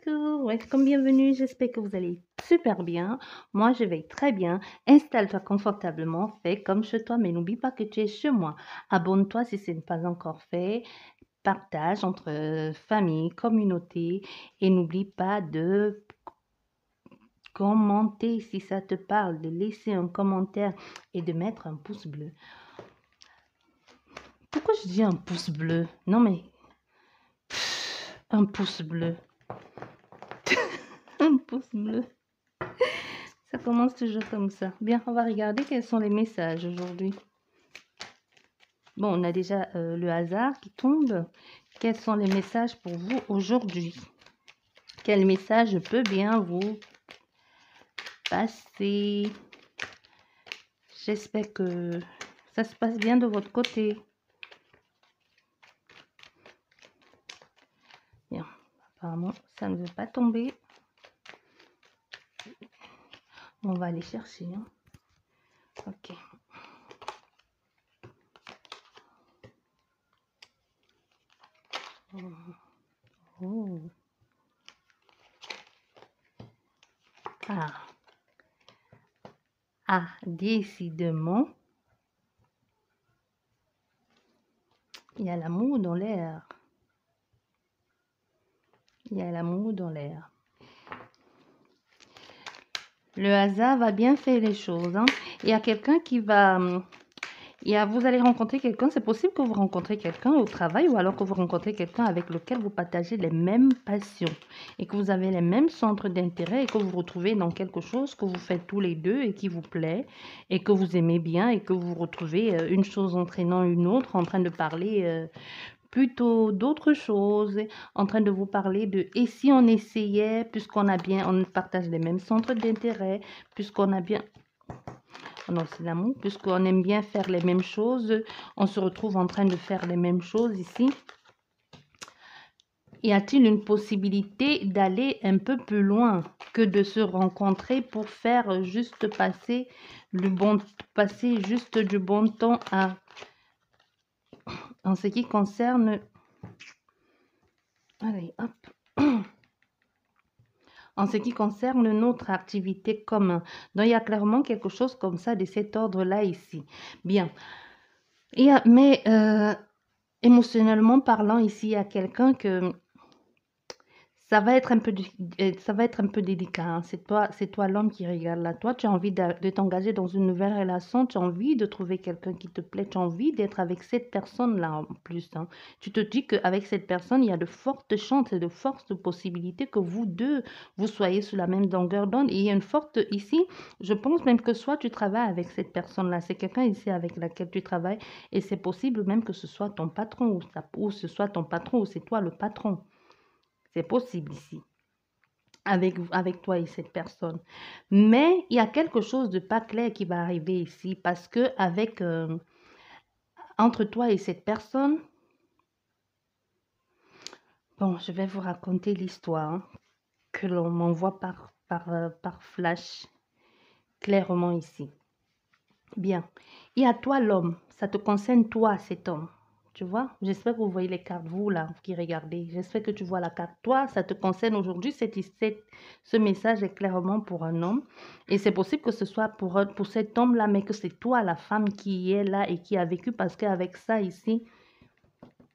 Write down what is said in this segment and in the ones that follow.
coucou, welcome, bienvenue, j'espère que vous allez super bien. Moi, je vais très bien. Installe-toi confortablement, fais comme chez toi, mais n'oublie pas que tu es chez moi. Abonne-toi si ce n'est pas encore fait. Partage entre famille, communauté et n'oublie pas de commenter si ça te parle, de laisser un commentaire et de mettre un pouce bleu. Pourquoi je dis un pouce bleu? Non mais, un pouce bleu. Un pouce bleu. Ça commence toujours comme ça. Bien, on va regarder quels sont les messages aujourd'hui. Bon, on a déjà le hasard qui tombe. Quels sont les messages pour vous aujourd'hui? Quel message peut bien vous passer? J'espère que ça se passe bien de votre côté. Bien, apparemment, ça ne veut pas tomber. On va aller chercher. Hein. Ok. Oh. Ah. Ah, décidément, il y a l'amour dans l'air. Il y a l'amour dans l'air. Le hasard va bien faire les choses. Hein. Il y a quelqu'un qui va... vous allez rencontrer quelqu'un. C'est possible que vous rencontrez quelqu'un au travail ou alors que vous rencontrez quelqu'un avec lequel vous partagez les mêmes passions et que vous avez les mêmes centres d'intérêt et que vous vous retrouvez dans quelque chose que vous faites tous les deux et qui vous plaît et que vous aimez bien et que vous vous retrouvez une chose entraînant une autre en train de parler... plutôt d'autres choses, en train de vous parler de et si on essayait, puisqu'on a bien, on partage les mêmes centres d'intérêt, puisqu'on a bien, oh non, c'est l'amour, puisqu'on aime bien faire les mêmes choses, on se retrouve en train de faire les mêmes choses ici. Y a-t-il une possibilité d'aller un peu plus loin que de se rencontrer pour faire juste passer juste du bon temps à en ce qui concerne... Allez, hop. En ce qui concerne notre activité commune. Donc, il y a clairement quelque chose comme ça de cet ordre-là ici. Bien. Mais émotionnellement parlant, ici, il y a quelqu'un que... Ça va être un peu délicat. Hein. C'est toi l'homme qui regarde là. Toi, tu as envie de t'engager dans une nouvelle relation. Tu as envie de trouver quelqu'un qui te plaît. Tu as envie d'être avec cette personne-là en plus. Hein. Tu te dis qu'avec cette personne, il y a de fortes chances et de fortes possibilités que vous deux, vous soyez sous la même longueur d'onde. Et il y a une forte ici, je pense même que soit tu travailles avec cette personne-là, c'est quelqu'un ici avec laquelle tu travailles. Et c'est possible même que ce soit ton patron ou ce soit ton patron ou c'est toi le patron. C'est possible ici, avec toi et cette personne. Mais il y a quelque chose de pas clair qui va arriver ici parce que entre toi et cette personne, bon, je vais vous raconter l'histoire hein, que l'on m'envoie par flash clairement ici. Bien. Et à toi l'homme, ça te concerne toi cet homme. Tu vois, j'espère que vous voyez les cartes, vous là, qui regardez. J'espère que tu vois la carte. Toi, ça te concerne aujourd'hui. Ce message est clairement pour un homme. Et c'est possible que ce soit pour cet homme-là, mais que c'est toi, la femme, qui est là et qui a vécu. Parce qu'avec ça ici,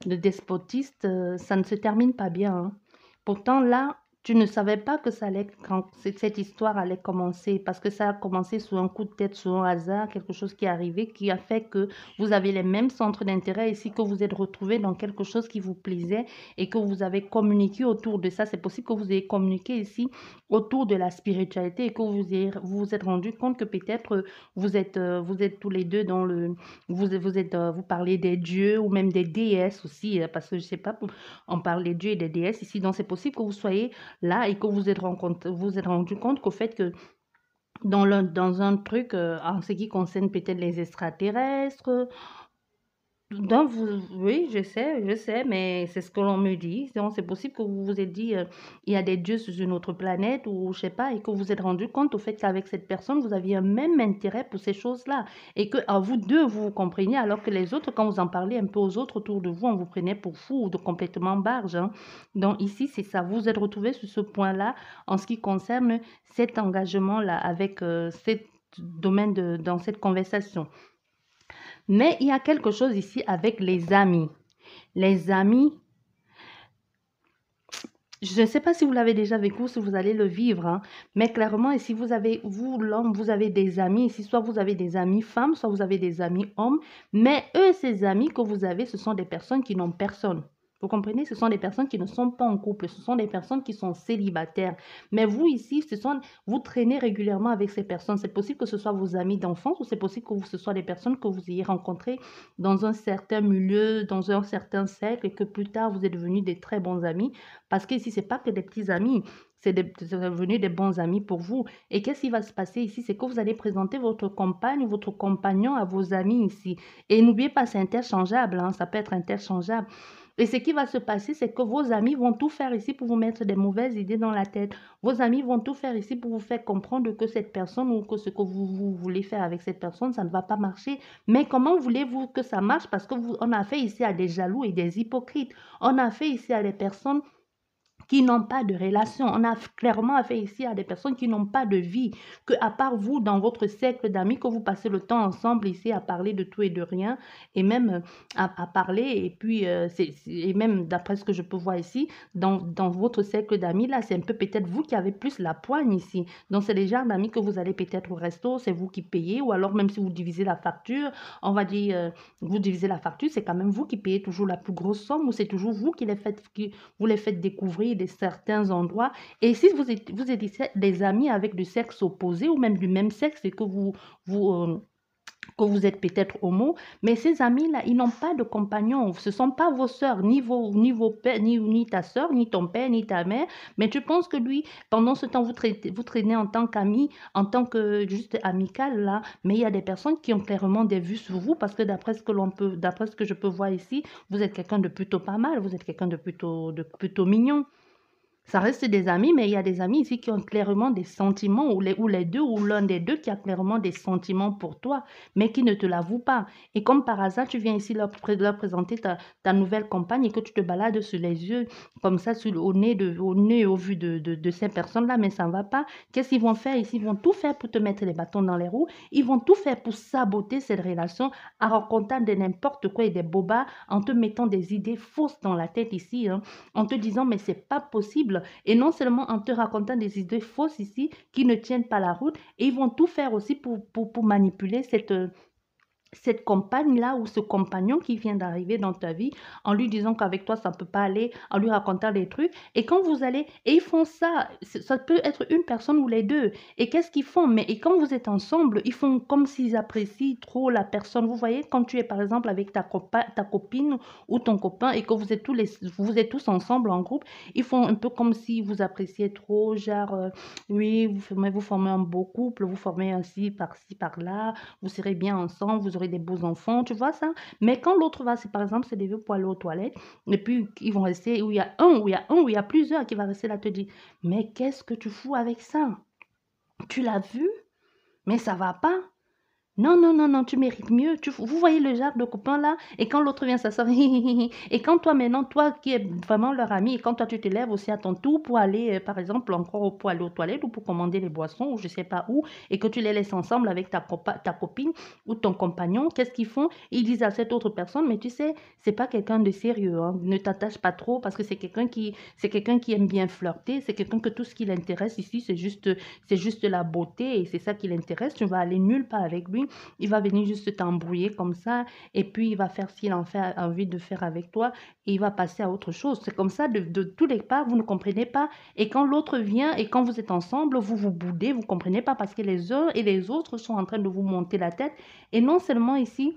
le despotiste, ça ne se termine pas bien. Hein. Pourtant, là, tu ne savais pas que cette histoire allait commencer parce que ça a commencé sous un coup de tête, sous un hasard, quelque chose qui est arrivé, qui a fait que vous avez les mêmes centres d'intérêt ici, que vous êtes retrouvés dans quelque chose qui vous plaisait et que vous avez communiqué autour de ça. C'est possible que vous ayez communiqué ici autour de la spiritualité et que vous êtes rendu compte que peut-être vous êtes tous les deux dans le... Vous parlez des dieux ou même des déesses aussi, parce que je sais pas, on parle des dieux et des déesses ici, donc c'est possible que vous soyez là et que vous êtes rendu compte qu'au fait que dans un truc en ce qui concerne peut-être les extraterrestres Donc, oui, je sais, mais c'est ce que l'on me dit. Donc, c'est possible que vous vous êtes dit, il y a des dieux sur une autre planète ou je sais pas, et que vous vous êtes rendu compte au fait qu'avec cette personne, vous aviez un même intérêt pour ces choses-là. Et que à vous deux, vous vous compreniez, alors que les autres, quand vous en parlez un peu aux autres autour de vous, on vous prenait pour fou ou de complètement barge, hein. Donc, ici, c'est ça. Vous vous êtes retrouvés sur ce point-là en ce qui concerne cet engagement-là avec cet domaine dans cette conversation. Mais il y a quelque chose ici avec les amis. Les amis, je ne sais pas si vous l'avez déjà vécu, si vous allez le vivre, hein, mais clairement, si vous avez, vous, l'homme, vous avez des amis, ici, soit vous avez des amis femmes, soit vous avez des amis hommes, mais eux, ces amis que vous avez, ce sont des personnes qui n'ont personne. Vous comprenez? Ce sont des personnes qui ne sont pas en couple, ce sont des personnes qui sont célibataires. Mais vous, ici, vous traînez régulièrement avec ces personnes. C'est possible que ce soit vos amis d'enfance ou c'est possible que ce soit des personnes que vous ayez rencontrées dans un certain milieu, dans un certain cercle et que plus tard, vous êtes devenus des très bons amis. Parce qu'ici, ce n'est pas que des petits amis, c'est devenu des bons amis pour vous. Et qu'est-ce qui va se passer ici? C'est que vous allez présenter votre compagne ou votre compagnon à vos amis ici. Et n'oubliez pas, c'est interchangeable, hein, ça peut être interchangeable. Et ce qui va se passer, c'est que vos amis vont tout faire ici pour vous mettre des mauvaises idées dans la tête. Vos amis vont tout faire ici pour vous faire comprendre que cette personne ou que ce que vous voulez faire avec cette personne, ça ne va pas marcher. Mais comment voulez-vous que ça marche? Parce que on a fait ici à des jaloux et des hypocrites. On a fait ici à des personnes qui n'ont pas de relation. On a clairement affaire ici à des personnes qui n'ont pas de vie, que à part vous, dans votre cercle d'amis, que vous passez le temps ensemble ici à parler de tout et de rien, et même à parler, et puis, et même d'après ce que je peux voir ici, dans votre cercle d'amis, là, c'est un peu peut-être vous qui avez plus la poigne ici. Donc, c'est les genres d'amis que vous allez peut-être au resto, c'est vous qui payez, ou alors même si vous divisez la facture, on va dire, vous divisez la facture, c'est quand même vous qui payez toujours la plus grosse somme, ou c'est toujours vous qui vous les faites découvrir de certains endroits. Et si vous êtes des amis avec du sexe opposé ou même du même sexe et que que vous êtes peut-être homo, mais ces amis-là, ils n'ont pas de compagnons. Ce ne sont pas vos sœurs, ni vos pères, ni ta sœur, ni ton père, ni ta mère. Mais tu penses que lui, pendant ce temps, vous traînez en tant qu'amis, en tant que juste amical, là. Mais il y a des personnes qui ont clairement des vues sur vous parce que d'après ce que je peux voir ici, vous êtes quelqu'un de plutôt pas mal, vous êtes quelqu'un de plutôt mignon. Ça reste des amis, mais il y a des amis ici qui ont clairement des sentiments, ou les deux, ou l'un des deux qui a clairement des sentiments pour toi, mais qui ne te l'avouent pas. Et comme par hasard, tu viens ici leur présenter ta nouvelle compagne et que tu te balades sur les yeux, comme ça, au nez, au vu de ces personnes-là, mais ça ne va pas. Qu'est-ce qu'ils vont faire ici? Ils vont tout faire pour te mettre les bâtons dans les roues. Ils vont tout faire pour saboter cette relation en racontant de n'importe quoi et des bobards, en te mettant des idées fausses dans la tête ici, hein, en te disant, mais c'est pas possible. Et non seulement en te racontant des idées fausses ici qui ne tiennent pas la route, et ils vont tout faire aussi pour manipuler cette compagne-là ou ce compagnon qui vient d'arriver dans ta vie en lui disant qu'avec toi, ça ne peut pas aller, en lui racontant des trucs. Et quand vous allez, et ils font ça, ça peut être une personne ou les deux. Et qu'est-ce qu'ils font? Mais et quand vous êtes ensemble, ils font comme s'ils apprécient trop la personne. Vous voyez, quand tu es par exemple avec ta copine ou ton copain et que vous êtes tous ensemble en groupe, ils font un peu comme si vous appréciez trop, genre, oui, vous formez un beau couple, vous formez ainsi, par-ci, par-là, vous serez bien ensemble, vous aurez des beaux enfants, tu vois ça? Mais quand l'autre va, c'est par exemple, c'est lever pour aller aux toilettes, et puis ils vont rester, où il y a un, où il y a un, où il y a plusieurs qui va rester là te dire, mais qu'est-ce que tu fous avec ça? Tu l'as vu? Mais ça va pas. Non, non, non, non, tu mérites mieux. Vous voyez le genre de copain là, et quand l'autre vient s'asseoir, et quand toi maintenant, toi qui es vraiment leur ami, et quand toi tu te lèves aussi à ton tour pour aller, par exemple, encore pour aller aux toilettes ou pour commander les boissons ou je sais pas où, et que tu les laisses ensemble avec ta copine ou ton compagnon, qu'est-ce qu'ils font? Ils disent à cette autre personne, mais tu sais, c'est pas quelqu'un de sérieux, hein. Ne t'attache pas trop parce que c'est quelqu'un qui aime bien flirter, c'est quelqu'un que tout ce qui l'intéresse ici, c'est juste la beauté et c'est ça qui l'intéresse. Tu vas aller nulle part avec lui. Il va venir juste t'embrouiller comme ça et puis il va faire ce qu'il en fait envie de faire avec toi et il va passer à autre chose. C'est comme ça de tous les parts, vous ne comprenez pas. Et quand l'autre vient et quand vous êtes ensemble, vous vous boudez, vous ne comprenez pas parce que les uns et les autres sont en train de vous monter la tête. Et non seulement ici,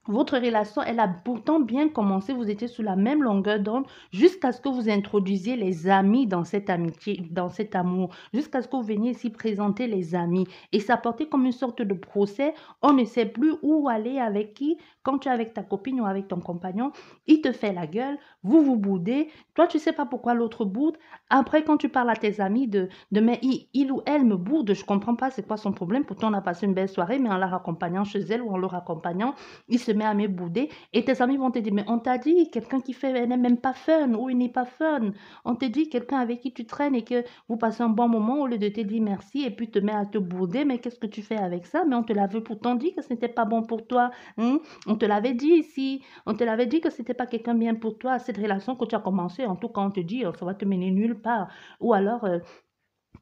Votre relation, elle a pourtant bien commencé, vous étiez sur la même longueur d'onde jusqu'à ce que vous introduisiez les amis dans cette amitié, dans cet amour, jusqu'à ce que vous veniez ici présenter les amis. Et ça portait comme une sorte de procès. On ne sait plus où aller avec qui. Quand tu es avec ta copine ou avec ton compagnon, il te fait la gueule, vous vous boudez. Toi, tu ne sais pas pourquoi l'autre boude. Après, quand tu parles à tes amis de mais il ou elle me boude, je ne comprends pas c'est quoi son problème. Pourtant, on a passé une belle soirée, mais en la raccompagnant chez elle ou en le raccompagnant, il se met à me bouder et tes amis vont te dire, mais on t'a dit, quelqu'un qui fait, elle n'est même pas fun ou il n'est pas fun. On te dit, quelqu'un avec qui tu traînes et que vous passez un bon moment, au lieu de te dire merci et puis te met à te bouder, mais qu'est-ce que tu fais avec ça? Mais on te l'avait pourtant dit que ce n'était pas bon pour toi. Hein? On te l'avait dit ici, on te l'avait dit que ce n'était pas quelqu'un bien pour toi. Cette relation que tu as commencé, en tout cas, on te dit, ça va te mener nulle part. Ou alors,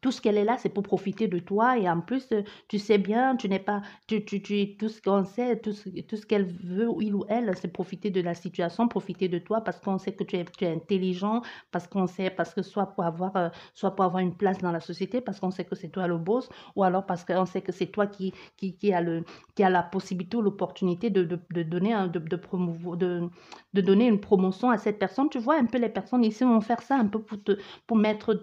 tout ce qu'elle est là, c'est pour profiter de toi. Et en plus, tu sais bien, tu n'es pas, tout ce qu'on sait, tout ce qu'elle veut, il ou elle, c'est profiter de la situation, profiter de toi parce qu'on sait que tu es intelligent, parce qu'on sait, parce que soit pour avoir une place dans la société, parce qu'on sait que c'est toi le boss, ou alors parce qu'on sait que c'est toi qui a la possibilité ou l'opportunité de donner, de donner une promotion à cette personne. Tu vois un peu les personnes ici vont faire ça un peu pour mettre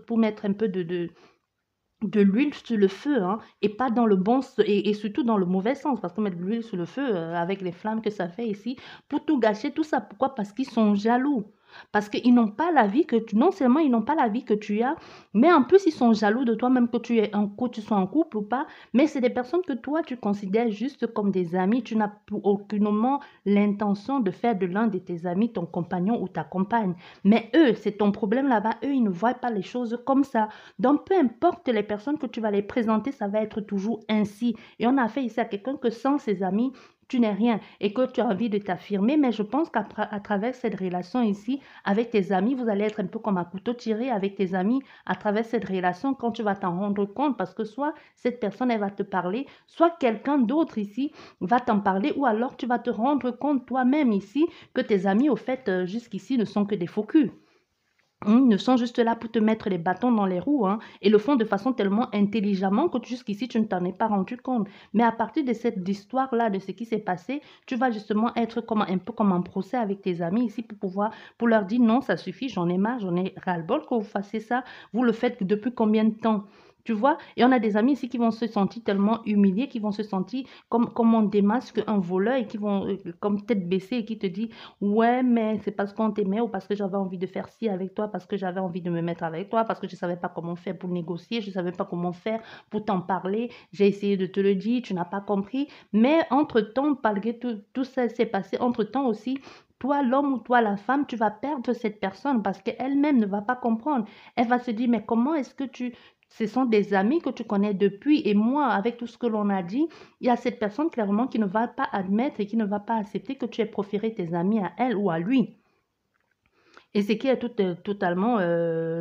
un peu de l'huile sur le feu, hein, et pas dans le bon, et surtout dans le mauvais sens, parce que mettre de l'huile sur le feu, avec les flammes que ça fait ici, pour tout gâcher, tout ça, pourquoi? Parce qu'ils sont jaloux. Parce qu'ils n'ont pas la vie que tu, non seulement ils n'ont pas la vie que tu as, mais en plus ils sont jaloux de toi, même que tu sois en couple ou pas, mais c'est des personnes que toi tu considères juste comme des amis, tu n'as aucunement l'intention de faire de l'un de tes amis ton compagnon ou ta compagne. Mais eux, c'est ton problème là-bas, eux, ils ne voient pas les choses comme ça. Donc, peu importe les personnes que tu vas les présenter, ça va être toujours ainsi. Et on a fait ici à quelqu'un que sans ses amis, tu n'es rien et que tu as envie de t'affirmer. Mais je pense qu'à travers cette relation ici, avec tes amis, vous allez être un peu comme un couteau tiré avec tes amis à travers cette relation quand tu vas t'en rendre compte. Parce que soit cette personne, elle va te parler, soit quelqu'un d'autre ici va t'en parler ou alors tu vas te rendre compte toi-même ici que tes amis, au fait, jusqu'ici, ne sont que des faux culs. Ils ne sont juste là pour te mettre les bâtons dans les roues, hein, et le font de façon tellement intelligemment que jusqu'ici, tu ne t'en es pas rendu compte. Mais à partir de cette histoire-là, de ce qui s'est passé, tu vas justement être comme, un peu comme en procès avec tes amis ici pour leur dire non, ça suffit, j'en ai marre, j'en ai ras-le-bol que vous fassiez ça. Vous le faites depuis combien de temps? Tu vois? Et on a des amis ici qui vont se sentir tellement humiliés, qui vont se sentir comme on démasque un voleur et qui vont comme tête baissée et qui te disent ouais, mais c'est parce qu'on t'aimait ou parce que j'avais envie de faire ci avec toi, parce que j'avais envie de me mettre avec toi, parce que je ne savais pas comment faire pour négocier, je ne savais pas comment faire pour t'en parler. J'ai essayé de te le dire, tu n'as pas compris. Mais entre-temps, malgré tout ça s'est passé, entre-temps aussi, toi, l'homme ou toi, la femme, tu vas perdre cette personne parce qu'elle-même ne va pas comprendre. Elle va se dire, mais comment est-ce que ce sont des amis que tu connais depuis et moi, avec tout ce que l'on a dit, il y a cette personne clairement qui ne va pas admettre et qui ne va pas accepter que tu aies proféré tes amis à elle ou à lui. Et ce qui est totalement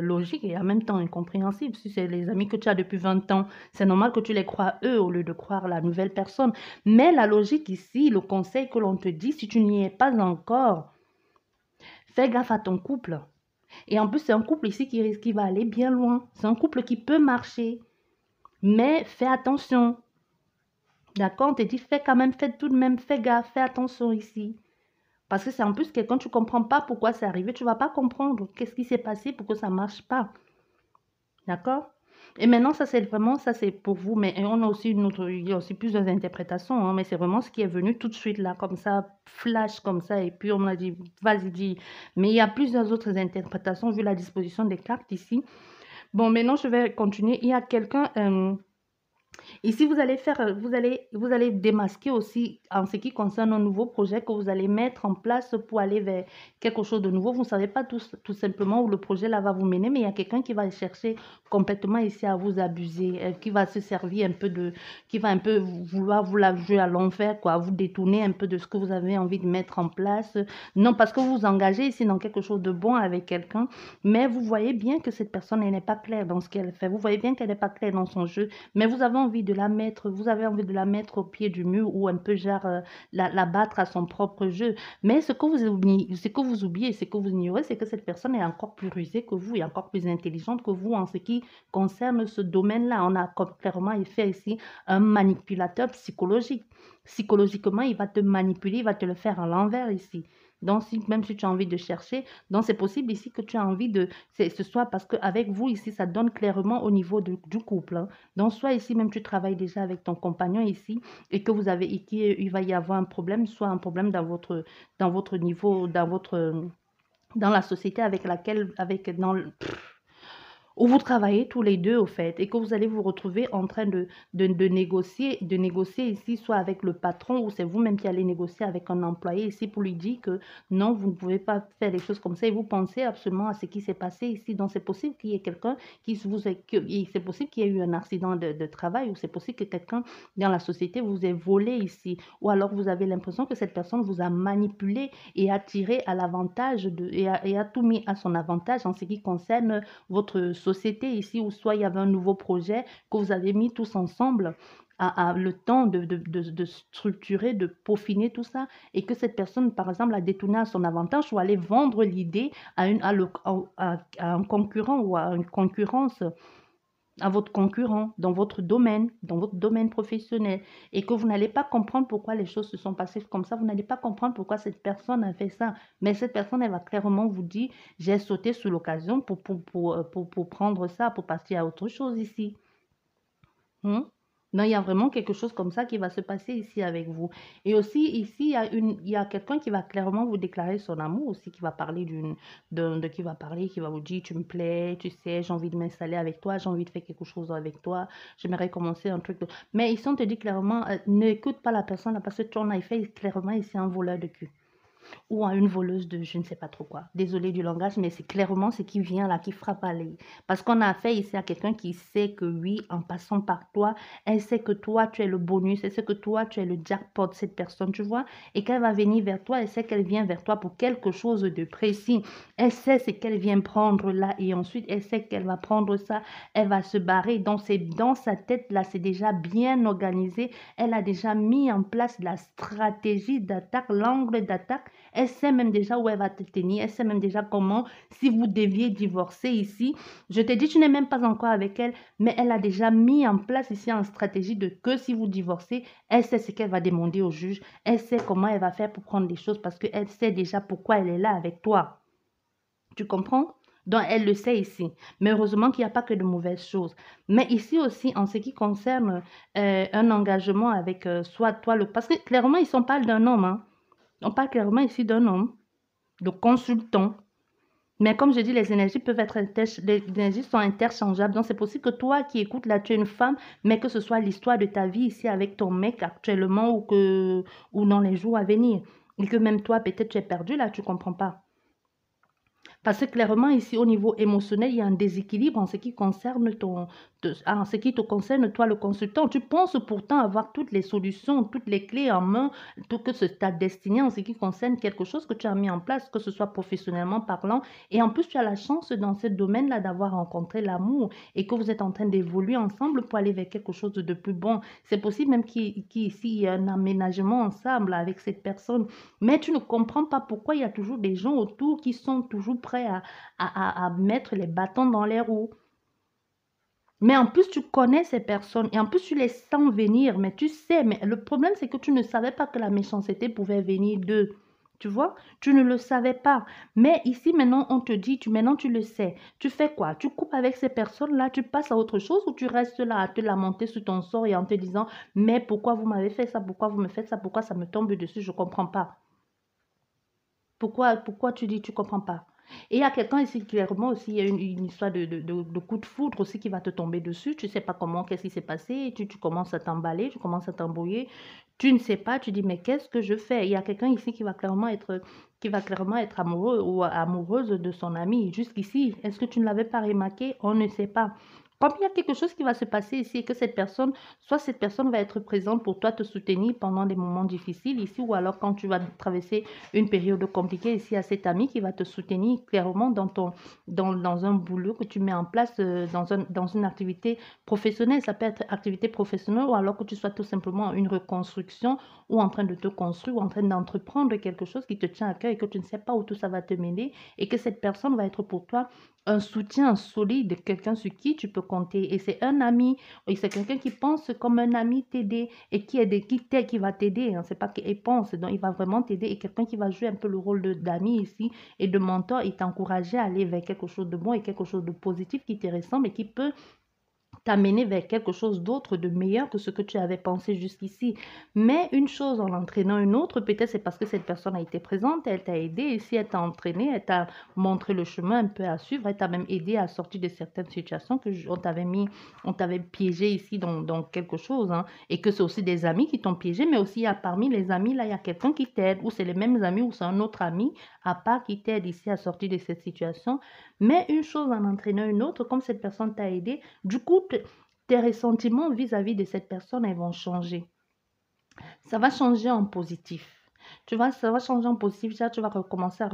logique et en même temps incompréhensible. Si c'est les amis que tu as depuis 20 ans, c'est normal que tu les crois eux au lieu de croire la nouvelle personne. Mais la logique ici, le conseil que l'on te dit, si tu n'y es pas encore, fais gaffe à ton couple. Et en plus, c'est un couple ici qui va aller bien loin. C'est un couple qui peut marcher. Mais fais attention. D'accord? On te dit, fais tout de même, fais gaffe, fais attention ici. Parce que c'est en plus quelqu'un, tu ne comprends pas pourquoi c'est arrivé, tu ne vas pas comprendre qu'est-ce qui s'est passé pour que ça ne marche pas. D'accord? Et maintenant, ça c'est pour vous, mais on a aussi il y a aussi plusieurs interprétations, hein, mais c'est vraiment ce qui est venu tout de suite là, comme ça, flash comme ça, et puis on m'a dit, vas-y, dis. Mais il y a plusieurs autres interprétations vu la disposition des cartes ici. Bon, maintenant, je vais continuer. Il y a quelqu'un... Ici, vous allez démasquer aussi en ce qui concerne un nouveau projet que vous allez mettre en place pour aller vers quelque chose de nouveau. Vous ne savez pas tout simplement où le projet là va vous mener, mais il y a quelqu'un qui va chercher complètement ici à vous abuser, qui va se servir un peu qui va un peu vouloir vous la jouer à l'envers, quoi, vous détourner un peu de ce que vous avez envie de mettre en place. Non, parce que vous vous engagez ici dans quelque chose de bon avec quelqu'un, mais vous voyez bien que cette personne, elle n'est pas claire dans ce qu'elle fait. Vous voyez bien qu'elle n'est pas claire dans son jeu, mais vous avez envie de la mettre, vous avez envie de la mettre au pied du mur ou un peu genre la battre à son propre jeu. Mais ce que vous oubliez, ce que vous ignorez, c'est que cette personne est encore plus rusée que vous et encore plus intelligente que vous en ce qui concerne ce domaine-là. On a clairement fait ici un manipulateur psychologique. Psychologiquement, il va te manipuler, il va te le faire à l'envers ici. Donc, même si tu as envie de chercher, donc c'est possible ici que tu as envie de, ce soit parce qu'avec vous ici, ça donne clairement au niveau du couple. Hein. Donc, soit ici même tu travailles déjà avec ton compagnon ici et que vous avez, et qu'il va y avoir un problème, soit un problème dans votre niveau, dans la société avec laquelle, où vous travaillez tous les deux au fait et que vous allez vous retrouver en train de négocier ici, soit avec le patron ou c'est vous-même qui allez négocier avec un employé ici pour lui dire que non, vous ne pouvez pas faire des choses comme ça et vous pensez absolument à ce qui s'est passé ici. Donc, c'est possible qu'il y ait quelqu'un c'est possible qu'il y ait eu un accident de travail ou c'est possible que quelqu'un dans la société vous ait volé ici ou alors vous avez l'impression que cette personne vous a manipulé et a tiré à l'avantage et a tout mis à son avantage en ce qui concerne votre société ici, ou soit il y avait un nouveau projet que vous avez mis tous ensemble à le temps de structurer, de peaufiner tout ça, et que cette personne, par exemple, a détourné à son avantage ou allait vendre l'idée à un concurrent ou à une concurrence à votre concurrent dans votre domaine professionnel, et que vous n'allez pas comprendre pourquoi les choses se sont passées comme ça, vous n'allez pas comprendre pourquoi cette personne a fait ça. Mais cette personne, elle va clairement vous dire, j'ai sauté sur l'occasion pour prendre ça, pour passer à autre chose ici. Hmm? Non, il y a vraiment quelque chose comme ça qui va se passer ici avec vous. Et aussi, ici, il y a quelqu'un qui va clairement vous déclarer son amour aussi, qui va parler qui va vous dire, tu me plais, tu sais, j'ai envie de m'installer avec toi, j'ai envie de faire quelque chose avec toi, j'aimerais commencer un truc. Mais ici, on te dit clairement, n'écoute pas la personne là, parce que tu en as fait clairement ici un voleur de cul ou à une voleuse de je ne sais pas trop quoi. Désolée du langage, mais c'est clairement ce qui vient là, qui frappe à l'œil. Parce qu'on a affaire ici à quelqu'un qui sait que oui, en passant par toi, elle sait que toi, tu es le bonus, elle sait que toi, tu es le jackpot de cette personne, tu vois. Et qu'elle va venir vers toi, elle sait qu'elle vient vers toi pour quelque chose de précis. Elle sait ce qu'elle vient prendre là et ensuite, elle sait qu'elle va prendre ça, elle va se barrer. Donc, c'est dans sa tête là, c'est déjà bien organisé. Elle a déjà mis en place la stratégie d'attaque, l'angle d'attaque. Elle sait même déjà où elle va te tenir. Elle sait même déjà comment, si vous deviez divorcer ici, je te dis, tu n'es même pas encore avec elle, mais elle a déjà mis en place ici en stratégie de que si vous divorcez, elle sait ce qu'elle va demander au juge. Elle sait comment elle va faire pour prendre les choses parce qu'elle sait déjà pourquoi elle est là avec toi. Tu comprends? Donc, elle le sait ici. Mais heureusement qu'il n'y a pas que de mauvaises choses. Mais ici aussi, en ce qui concerne un engagement avec soit toi, parce que clairement, ils sont pas d'un homme, hein. On parle clairement ici d'un homme, de consultant. Mais comme je dis, les énergies peuvent être les énergies sont interchangeables. Donc, c'est possible que toi qui écoutes là, tu es une femme, mais que ce soit l'histoire de ta vie ici avec ton mec actuellement ou dans les jours à venir. Et que même toi, peut-être tu es perdu là, tu ne comprends pas. Parce que clairement, ici, au niveau émotionnel, il y a un déséquilibre en ce qui concerne en ce qui te concerne, toi, le consultant. Tu penses pourtant avoir toutes les solutions, toutes les clés en main, tout que c'est ta destinée en ce qui concerne quelque chose que tu as mis en place, que ce soit professionnellement parlant. Et en plus, tu as la chance dans ce domaine-là d'avoir rencontré l'amour et que vous êtes en train d'évoluer ensemble pour aller vers quelque chose de plus bon. C'est possible même qu'ici, il y ait un aménagement ensemble avec cette personne. Mais tu ne comprends pas pourquoi il y a toujours des gens autour qui sont toujours prêts à mettre les bâtons dans les roues. Mais en plus, tu connais ces personnes et en plus, tu les sens venir. Mais tu sais, mais le problème, c'est que tu ne savais pas que la méchanceté pouvait venir d'eux. Tu vois, tu ne le savais pas. Mais ici, maintenant, on te dit, maintenant, tu le sais. Tu fais quoi? Tu coupes avec ces personnes-là, tu passes à autre chose ou tu restes là à te lamenter sur ton sort et en te disant, mais pourquoi vous m'avez fait ça? Pourquoi vous me faites ça? Pourquoi ça me tombe dessus? Je ne comprends pas. Pourquoi tu dis tu comprends pas? Et il y a quelqu'un ici, clairement aussi, il y a une histoire de coup de foudre aussi qui va te tomber dessus. Tu ne sais pas comment, qu'est-ce qui s'est passé. Tu commences à t'emballer, tu commences à t'embrouiller. Tu ne sais pas, tu dis, mais qu'est-ce que je fais? Il y a quelqu'un ici qui va clairement être amoureux ou amoureuse de son ami. Jusqu'ici, est-ce que tu ne l'avais pas remarqué? On ne sait pas. Comme il y a quelque chose qui va se passer ici et que soit cette personne va être présente pour toi, te soutenir pendant des moments difficiles ici, ou alors quand tu vas traverser une période compliquée, ici, il y a cet ami qui va te soutenir clairement dans un boulot que tu mets en place, dans une activité professionnelle. Ça peut être activité professionnelle ou alors que tu sois tout simplement une reconstruction ou en train de te construire ou en train d'entreprendre quelque chose qui te tient à cœur et que tu ne sais pas où tout ça va te mener et que cette personne va être pour toi un soutien solide, quelqu'un sur qui tu peux compter. Et c'est un ami, et c'est quelqu'un qui pense comme un ami t'aider et qui va t'aider. Hein. C'est pas qu'il pense, donc il va vraiment t'aider. Et quelqu'un qui va jouer un peu le rôle d'ami ici et de mentor et t'encourager à aller vers quelque chose de bon et quelque chose de positif qui te ressemble et qui peut t'amener vers quelque chose d'autre, de meilleur que ce que tu avais pensé jusqu'ici. Mais une chose en entraînant une autre, peut-être c'est parce que cette personne a été présente, elle t'a aidé, et si elle t'a entraîné, elle t'a montré le chemin un peu à suivre, elle t'a même aidé à sortir de certaines situations on t'avait piégé ici dans quelque chose, hein, et que c'est aussi des amis qui t'ont piégé, mais aussi il y a, parmi les amis, là, il y a quelqu'un qui t'aide, ou c'est les mêmes amis, ou c'est un autre ami à part qui t'aide ici à sortir de cette situation. Mais une chose en entraînant une autre, comme cette personne t'a aidé, du coup, tes ressentiments vis-à-vis de cette personne, elles vont changer. Ça va changer en positif. Tu vois, ça va changer en positif. Déjà, tu vas recommencer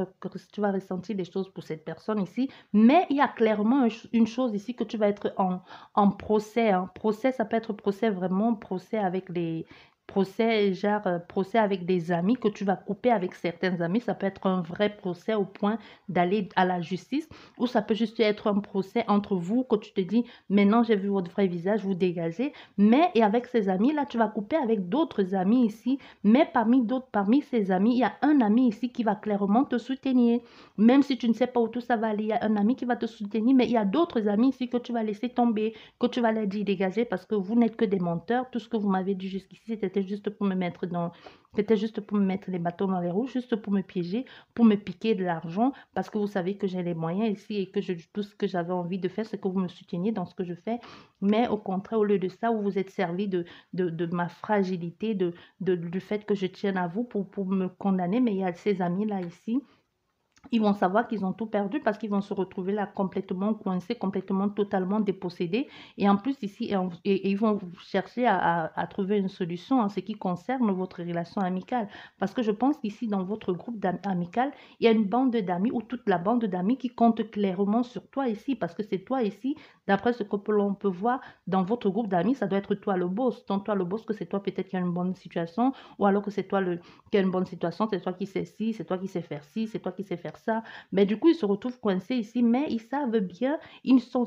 tu vas ressentir des choses pour cette personne ici. Mais il y a clairement une chose ici que tu vas être en procès. Hein. Procès, ça peut être procès vraiment, procès avec les, procès, genre procès avec des amis que tu vas couper avec certains amis. Ça peut être un vrai procès au point d'aller à la justice ou ça peut juste être un procès entre vous que tu te dis, maintenant j'ai vu votre vrai visage, vous dégagez. Mais et avec ces amis-là, tu vas couper avec d'autres amis ici. Mais parmi ces amis, il y a un ami ici qui va clairement te soutenir. Même si tu ne sais pas où tout ça va aller, il y a un ami qui va te soutenir. Mais il y a d'autres amis ici que tu vas laisser tomber, que tu vas les dire dégager parce que vous n'êtes que des menteurs. Tout ce que vous m'avez dit jusqu'ici, c'était juste pour me mettre c'était juste pour me mettre les bâtons dans les roues, juste pour me piéger, pour me piquer de l'argent parce que vous savez que j'ai les moyens ici et que tout ce que j'avais envie de faire, c'est que vous me souteniez dans ce que je fais. Mais au contraire, au lieu de ça, vous vous êtes servi de ma fragilité, du fait que je tienne à vous pour me condamner. Mais il y a ces amis-là ici ils vont savoir qu'ils ont tout perdu parce qu'ils vont se retrouver là complètement coincés, complètement, totalement dépossédés. Et en plus, ici, et ils vont chercher à trouver une solution en ce qui concerne votre relation amicale. Parce que je pense qu'ici, dans votre groupe amical, il y a une bande d'amis ou toute la bande d'amis qui compte clairement sur toi ici. Parce que c'est toi ici, d'après ce que l'on peut voir dans votre groupe d'amis, ça doit être toi le boss. Donc, toi le boss, que c'est toi peut-être qui a une bonne situation ou alors que c'est toi qui a une bonne situation, c'est toi qui sais ci, c'est toi qui sais faire ci, c'est toi qui sais faire ça. Mais du coup, ils se retrouvent coincés ici, mais ils savent bien, ils sont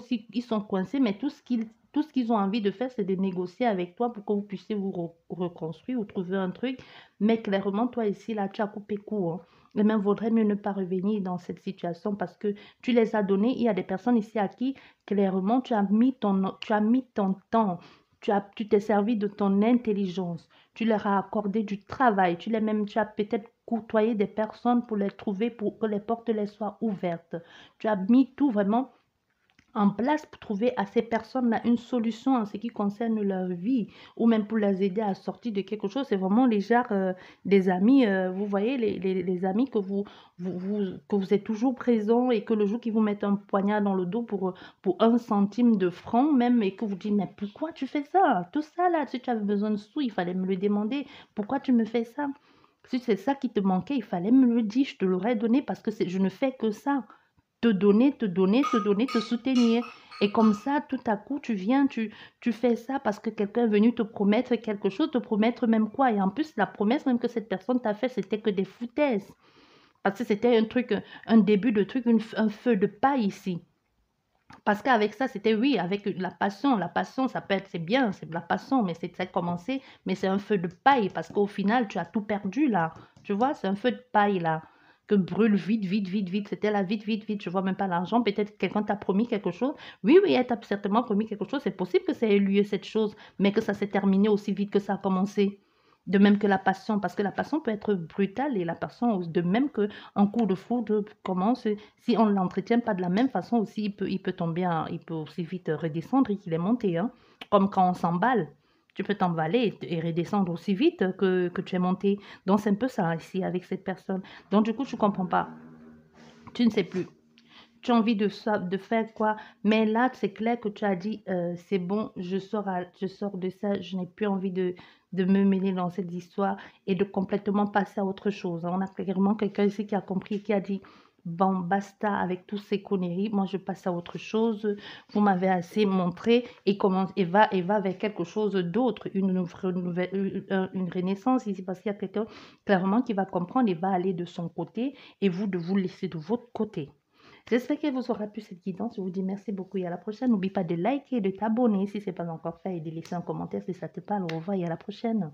coincés, mais tout ce qu'ils ont envie de faire, c'est de négocier avec toi pour que vous puissiez vous reconstruire ou trouver un truc. Mais clairement, toi ici, là, tu as coupé court. Hein. Et même vaudrait mieux ne pas revenir dans cette situation parce que tu les as donnés. Il y a des personnes ici à qui, clairement, tu as mis ton temps. Tu t'es servi de ton intelligence. Tu leur as accordé du travail. Tu as peut-être côtoyé des personnes pour les trouver, pour que les portes les soient ouvertes. Tu as mis tout vraiment en place pour trouver à ces personnes-là une solution en ce qui concerne leur vie ou même pour les aider à sortir de quelque chose. C'est vraiment les genres des amis, vous voyez, les amis que vous êtes toujours présents et que le jour qu'ils vous mettent un poignard dans le dos pour 1 centime de franc même et que vous dites, mais pourquoi tu fais ça? Tout ça là, si tu avais besoin de sous, il fallait me le demander. Pourquoi tu me fais ça? Si c'est ça qui te manquait, il fallait me le dire, je te l'aurais donné parce que je ne fais que ça te donner, te donner, te donner, te soutenir. Et comme ça, tout à coup, tu viens, tu fais ça parce que quelqu'un est venu te promettre quelque chose, te promettre même quoi. Et en plus, la promesse même que cette personne t'a fait, c'était que des foutaises. Parce que c'était un truc, un début de truc, un feu de paille ici. Parce qu'avec ça, c'était oui, avec la passion. La passion, ça peut être, c'est bien, c'est de la passion, mais c'est ça commencé, mais c'est un feu de paille parce qu'au final, tu as tout perdu là. Tu vois, c'est un feu de paille là que brûle vite, vite, vite, vite. C'était là, vite, vite, vite. Je vois même pas l'argent. Peut-être quelqu'un t'a promis quelque chose. Oui, oui, elle t'a certainement promis quelque chose. C'est possible que ça ait eu lieu cette chose, mais que ça s'est terminé aussi vite que ça a commencé. De même que la passion, parce que la passion peut être brutale et la passion, de même qu'un coup de foudre commence, si on ne l'entretient pas de la même façon aussi, il peut tomber, il peut aussi vite redescendre et qu'il est monté, hein. Comme quand on s'emballe, tu peux t'emballer et redescendre aussi vite que tu es monté. Donc c'est un peu ça ici avec cette personne. Donc du coup, tu ne comprends pas, tu ne sais plus. tu as envie de, de faire quoi. Mais là, c'est clair que tu as dit, c'est bon, je sors de ça, je n'ai plus envie de me mêler dans cette histoire et de complètement passer à autre chose. On a clairement quelqu'un ici qui a compris, qui a dit, bon, basta avec toutes ces conneries, moi je passe à autre chose, vous m'avez assez montré et commence et va vers quelque chose d'autre, une renaissance ici, parce qu'il y a quelqu'un clairement qui va comprendre et va aller de son côté et vous de vous laisser de votre côté. J'espère qu'elle vous aura plu cette guidance. Je vous dis merci beaucoup et à la prochaine. N'oublie pas de liker et de t'abonner si ce n'est pas encore fait et de laisser un commentaire si ça te parle. Au revoir et à la prochaine.